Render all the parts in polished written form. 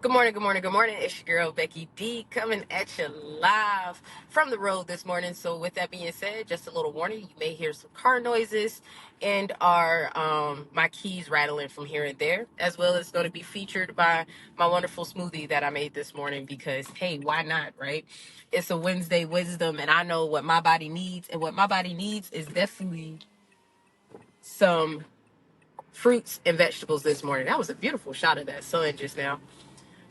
Good morning, good morning, good morning. It's your girl Becky D coming at you live from the road this morning. So with that being said, just a little warning, you may hear some car noises and my keys rattling from here and there, as well as going to be featured by my wonderful smoothie that I made this morning because hey, why not, right? It's a Wednesday wisdom and I know what my body needs, and what my body needs is definitely some fruits and vegetables this morning. That was a beautiful shot of that sun just now.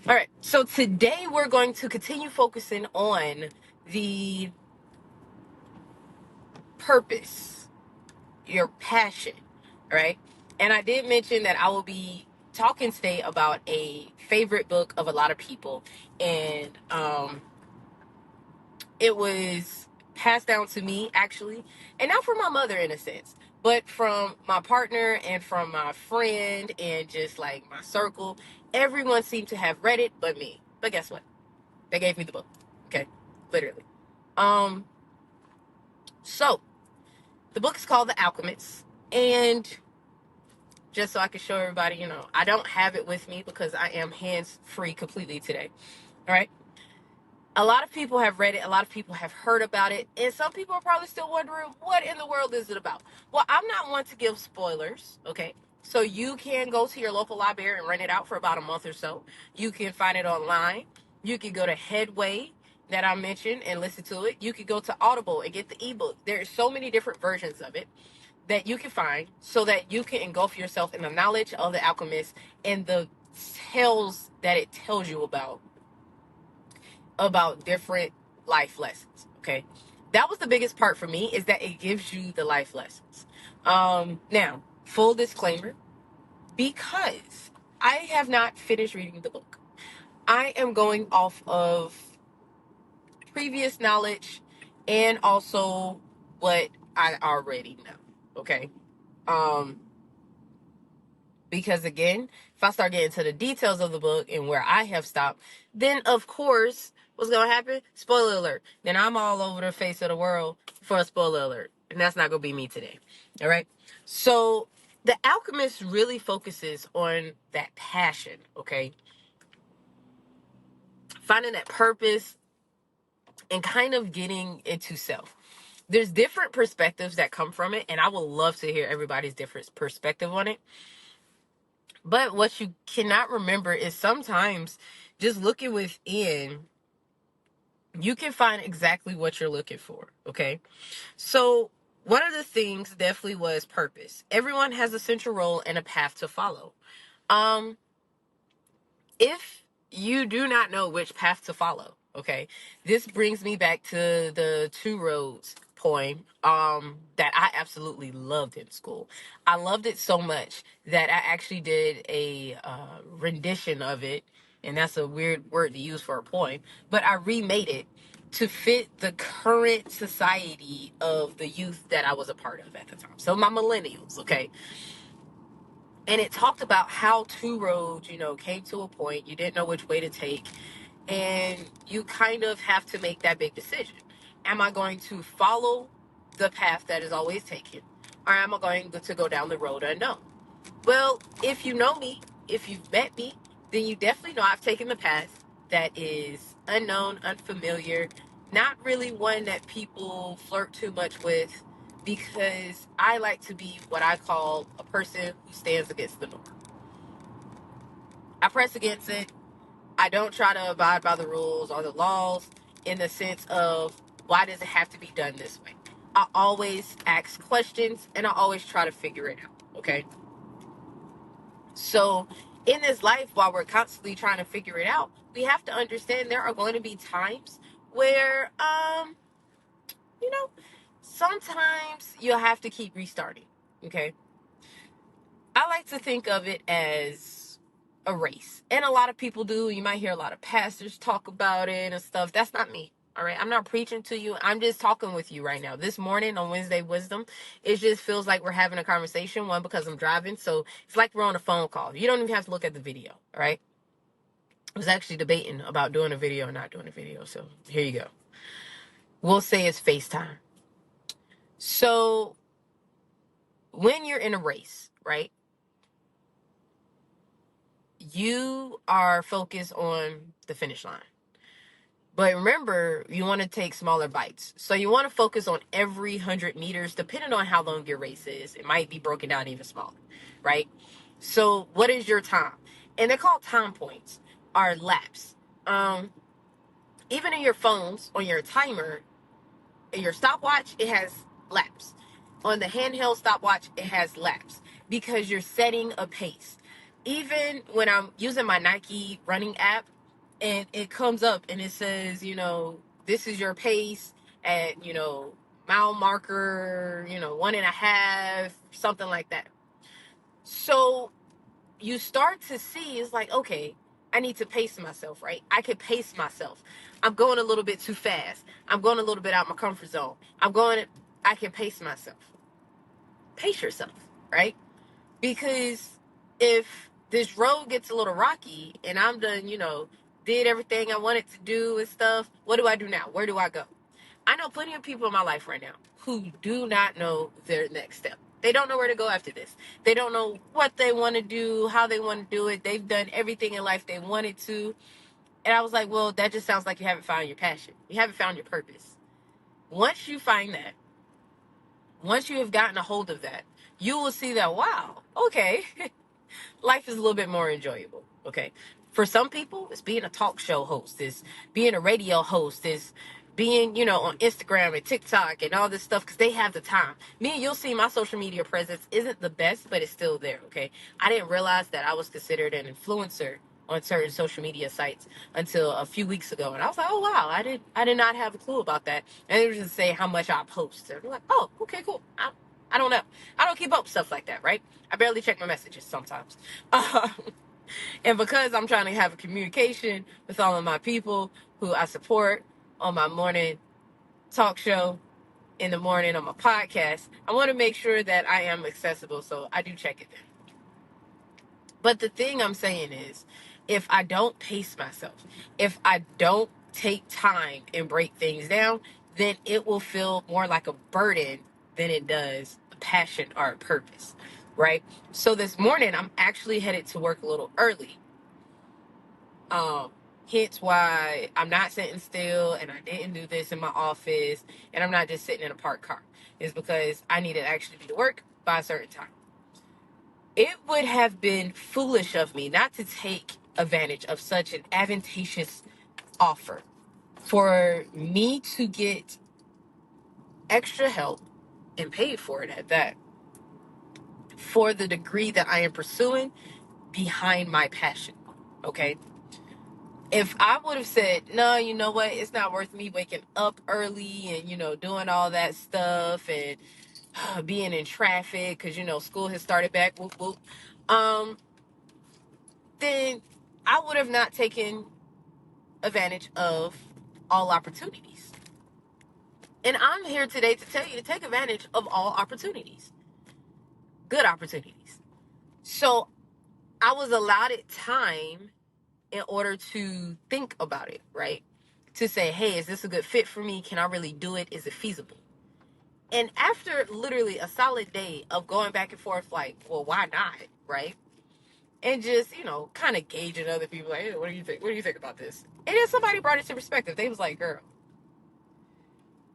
All right, so today we're going to continue focusing on the purpose, your passion, right? And I did mention that I will be talking today about a favorite book of a lot of people, and it was passed down to me actually, and not from my mother in a sense, but from my partner and from my friend and just like my circle. Everyone seemed to have read it but me. But guess what? They gave me the book. Okay. Literally. Um, so the book is called The Alchemist. And just so I can show everybody, I don't have it with me because I am hands free completely today. All right. A lot of people have read it. A lot of people have heard about it. And some people are probably still wondering, what in the world is it about? Well, I'm not one to give spoilers. Okay. So you can go to your local library and rent it out for about a month or so. You can find it online. You can go to Headway that I mentioned and listen to it. You can go to Audible and get the ebook. There's so many different versions of it that you can find so that you can engulf yourself in the knowledge of the alchemist and the tales that it tells you about different life lessons. Okay. That was the biggest part for me, is that it gives you the life lessons. Now, full disclaimer, because I have not finished reading the book, I am going off of previous knowledge and also what I already know. Okay. Um, because again, if I start getting to the details of the book and where I have stopped, then of course, what's going to happen? Spoiler alert. Then I'm all over the face of the world for a spoiler alert. And that's not going to be me today. All right. So The Alchemist really focuses on that passion. Okay. Finding that purpose and kind of getting into self. There's different perspectives that come from it, and I would love to hear everybody's different perspective on it. But what you cannot remember is sometimes just looking within, you can find exactly what you're looking for. Okay. So one of the things definitely was purpose. Everyone has a central role and a path to follow. If you do not know which path to follow, okay, this brings me back to the Two Roads poem that I absolutely loved in school. I loved it so much that I actually did a rendition of it, and that's a weird word to use for a poem, but I remade it to fit the current society of the youth that I was a part of at the time. So my millennials, okay? And it talked about how two roads, came to a point, you didn't know which way to take, and you kind of have to make that big decision. Am I going to follow the path that is always taken, or am I going to go down the road unknown? Well, if you know me, if you've met me, then you definitely know I've taken the path that is unknown, unfamiliar, not really one that people flirt too much with, because I like to be what I call a person who stands against the norm. I press against it. I don't try to abide by the rules or the laws in the sense of, why does it have to be done this way? I always ask questions and I always try to figure it out. Okay. So in this life, while we're constantly trying to figure it out, we have to understand there are going to be times where, you know, sometimes you'll have to keep restarting. Okay. I like to think of it as a race. And a lot of people do. You might hear a lot of pastors talk about it and stuff. That's not me. All right. I'm not preaching to you. I'm just talking with you right now. This morning on Wednesday Wisdom, it just feels like we're having a conversation. One, because I'm driving. So it's like we're on a phone call. You don't even have to look at the video. All right. I was actually debating about doing a video or not doing a video. So here you go. We'll say it's FaceTime. So when you're in a race, right? you are focused on the finish line. But remember, you want to take smaller bites. So you want to focus on every 100 meters, depending on how long your race is. It might be broken down even smaller, right? So what is your time? And they're called time points, or laps. Um, Even in your phones, on your timer, in your stopwatch, it has laps. On the handheld stopwatch, it has laps because you're setting a pace. Even when I'm using my Nike running app and it comes up and it says, this is your pace at, mile marker, 1.5, something like that. So you start to see, it's like, okay, I need to pace myself, right? I can pace myself. I'm going a little bit too fast. I'm going a little bit out my comfort zone. I can pace myself. Pace yourself, right? Because if this road gets a little rocky and I'm done, did everything I wanted to do and stuff, what do I do now? Where do I go? I know plenty of people in my life right now who do not know their next step. They don't know where to go after this. They don't know what they want to do, how they want to do it. They've done everything in life they wanted to. And I was like, well, that just sounds like you haven't found your passion. You haven't found your purpose. Once you find that, once you have gotten a hold of that, you will see that, wow, okay, life is a little bit more enjoyable. Okay. For some people, it's being a talk show host, it's being a radio host, it's being, on Instagram and TikTok and all this stuff because they have the time. Me, you'll see my social media presence isn't the best, but it's still there. Okay. I didn't realize that I was considered an influencer on certain social media sites until a few weeks ago. And I was like, oh wow, I did not have a clue about that. And it was just say how much I post. And I'm like, oh, okay, cool. I don't know. I don't keep up with stuff like that, right? I barely check my messages sometimes. And because I'm trying to have a communication with all of my people who I support on my morning talk show, in the morning on my podcast, I want to make sure that I am accessible. So I do check it then. But the thing I'm saying is, if I don't pace myself, if I don't take time and break things down, then it will feel more like a burden than it does a passion or a purpose, right? So this morning, I'm actually headed to work a little early. Hence why I'm not sitting still and I didn't do this in my office and I'm not just sitting in a parked car. It's because I need to actually be to work by a certain time. It would have been foolish of me not to take advantage of such an advantageous offer for me to get extra help and paid for it at that for the degree that I am pursuing behind my passion. Okay. If I would have said, no, you know what, it's not worth me waking up early and, doing all that stuff and being in traffic because, school has started back, whoop, whoop. Then I would have not taken advantage of all opportunities. And I'm here today to tell you to take advantage of all opportunities, good opportunities. So I was allotted time in order to think about it, right? To say, hey, is this a good fit for me? Can I really do it? Is it feasible? And after literally a solid day of going back and forth, like, well, why not, right? And just, kind of gauging other people, like, hey, what do you think? What do you think about this? And then somebody brought it to perspective. They was like, girl,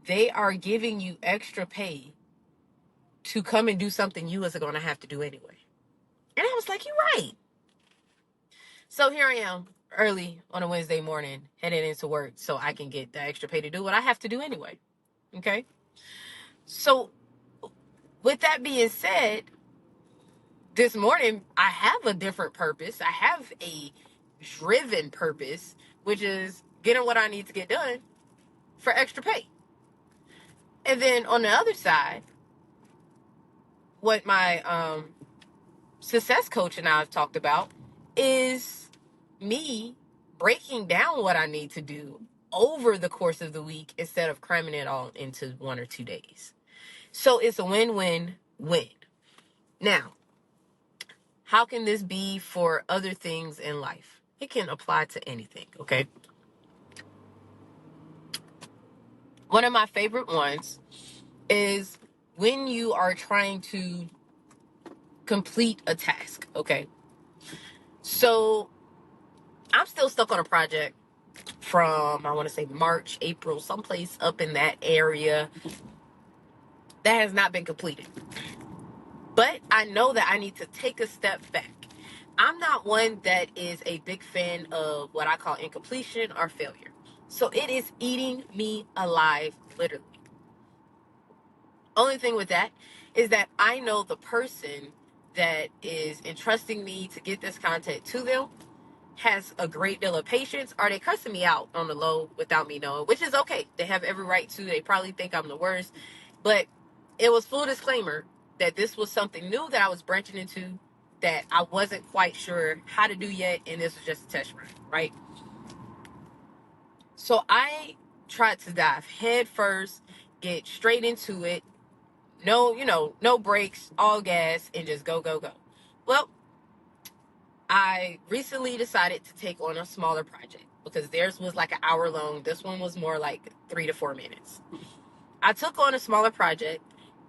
they are giving you extra pay to come and do something you wasn't going to have to do anyway. And I was like, you're right. So here I am early on a Wednesday morning heading into work so I can get the extra pay to do what I have to do anyway. Okay. So with that being said, this morning I have a different purpose. I have a driven purpose, which is getting what I need to get done for extra pay. And then on the other side, what my success coach and I have talked about is me breaking down what I need to do over the course of the week instead of cramming it all into 1 or 2 days. So it's a win-win-win. Now, how can this be for other things in life? It can apply to anything, okay? One of my favorite ones is when you are trying to complete a task, okay? So I'm still stuck on a project from, I want to say March, April, someplace up in that area that has not been completed. But I know that I need to take a step back. I'm not one that is a big fan of what I call incompletion or failure. So it is eating me alive, literally. Only thing with that is that I know the person that is entrusting me to get this content to them has a great deal of patience, or they cussing me out on the low without me knowing, which is okay. They have every right to. They probably think I'm the worst. But it was full disclaimer that this was something new that I was branching into that I wasn't quite sure how to do yet, and this was just a test run, right? So I tried to dive head first, get straight into it. No, no brakes, all gas, and just go, go, go. Well, I recently decided to take on a smaller project because theirs was like an hour long. This one was more like 3 to 4 minutes. I took on a smaller project,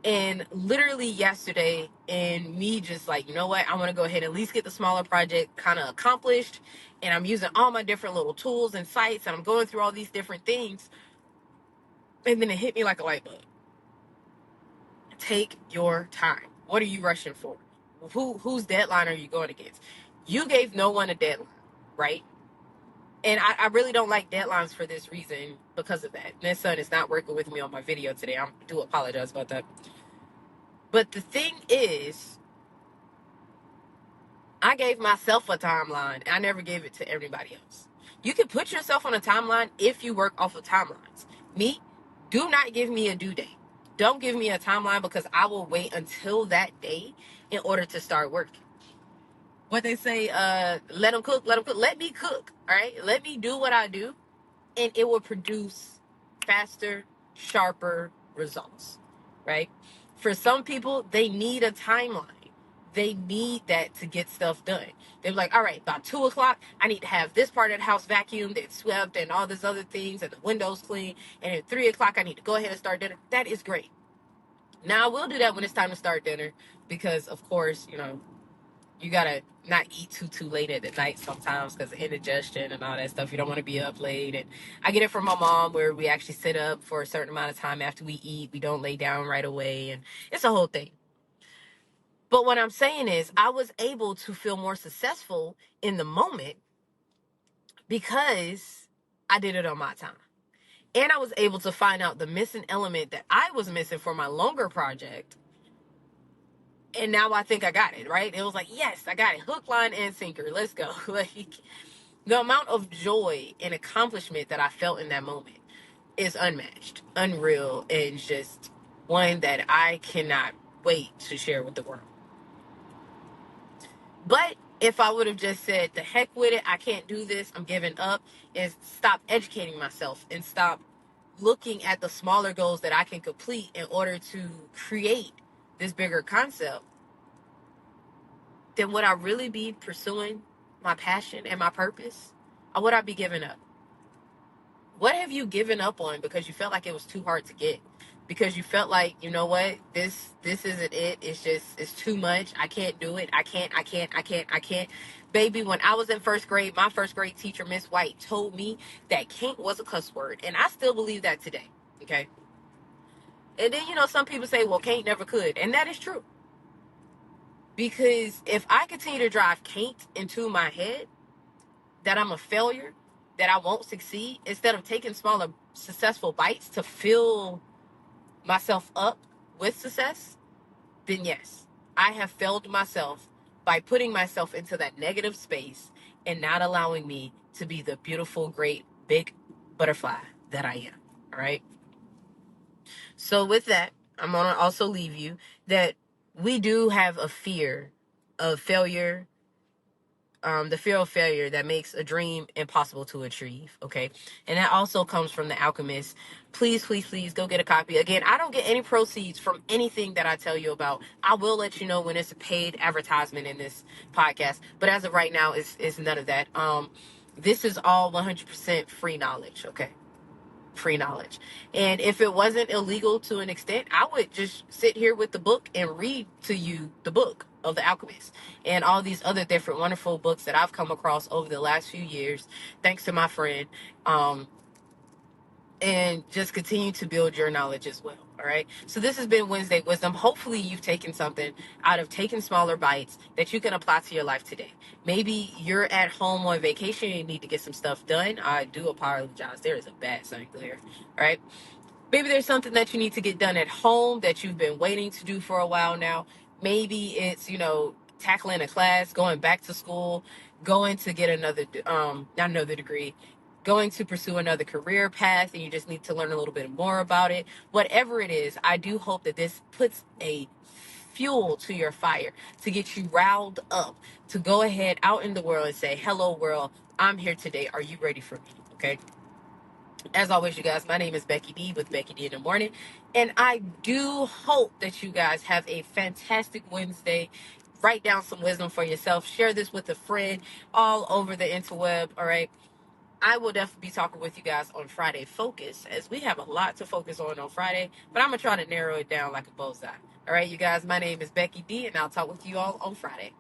and literally yesterday, and me just like, you know what, I want to go ahead and at least get the smaller project kind of accomplished. And I'm using all my different little tools and sites, and I'm going through all these different things. And then it hit me like a light bulb. Take your time. What are you rushing for? Whose deadline are you going against? You gave no one a deadline, right? And I really don't like deadlines for this reason because of that. My son is not working with me on my video today. I do apologize about that. But the thing is, I gave myself a timeline. I never gave it to everybody else. You can put yourself on a timeline if you work off of timelines. Me, do not give me a due date. Don't give me a timeline because I will wait until that day in order to start working. What they say, let them cook, let them cook. Let me cook, all right? Let me do what I do, and it will produce faster, sharper results, right? For some people, they need a timeline. They need that to get stuff done. They're like, all right, about 2 o'clock, I need to have this part of the house vacuumed and swept and all these other things and the windows clean. And at 3 o'clock, I need to go ahead and start dinner. That is great. Now, I will do that when it's time to start dinner because, of course, you gotta not eat too late at the night sometimes because of indigestion and all that stuff. You don't want to be up late. And I get it from my mom where we actually sit up for a certain amount of time after we eat. We don't lay down right away, and it's a whole thing. But what I'm saying is I was able to feel more successful in the moment because I did it on my time. And I was able to find out the missing element that I was missing for my longer project. And now I think I got it, right? It was like, yes, I got it. Hook, line, and sinker. Let's go. Like, the amount of joy and accomplishment that I felt in that moment is unmatched, unreal, and just one that I cannot wait to share with the world. But if I would have just said, the heck with it, I can't do this, I'm giving up, and stop educating myself and stop looking at the smaller goals that I can complete in order to create this bigger concept, then would I really be pursuing my passion and my purpose? Or would I be giving up? What have you given up on because you felt like it was too hard to get? Because you felt like, you know what, this isn't it. It's too much. I can't do it. I can't. Baby, when I was in first grade, my first grade teacher, Miss White, told me that can't was a cuss word. And I still believe that today. Okay. And then, some people say, well, can't never could. And that is true. Because if I continue to drive can't into my head, that I'm a failure, that I won't succeed, instead of taking smaller successful bites to fill myself up with success, then yes, I have failed myself by putting myself into that negative space and not allowing me to be the beautiful, great, big butterfly that I am. All right. So with that, I'm going to also leave you that we do have a fear of failure, the fear of failure that makes a dream impossible to achieve. Okay. And that also comes from The Alchemist. Please, please, please go get a copy. Again, I don't get any proceeds from anything that I tell you about. I will let you know when it's a paid advertisement in this podcast. But as of right now, it's none of that. This is all 100% free knowledge. Okay. free knowledge. And if it wasn't illegal to an extent, I would just sit here with the book and read to you the book of The Alchemist and all these other different wonderful books that I've come across over the last few years, thanks to my friend. Um, and just continue to build your knowledge as well. All right. So this has been Wednesday Wisdom. Hopefully you've taken something out of taking smaller bites that you can apply to your life today. Maybe you're at home on vacation and you need to get some stuff done. I do apologize. There is a bad sign there. All right. Maybe there's something that you need to get done at home that you've been waiting to do for a while now. Maybe it's, tackling a class, going back to school, going to get another, not another degree, going to pursue another career path, and you just need to learn a little bit more about it. Whatever it is, I do hope that this puts a fuel to your fire to get you riled up to go ahead out in the world and say, hello, world, I'm here today. Are you ready for me? Okay. As always, you guys, my name is Becky D with Becky D in the Morning. And I do hope that you guys have a fantastic Wednesday. Write down some wisdom for yourself. Share this with a friend all over the interweb. All right. I will definitely be talking with you guys on Friday Focus, as we have a lot to focus on Friday. But I'm going to try to narrow it down like a bullseye. All right, you guys, my name is Becky D, and I'll talk with you all on Friday.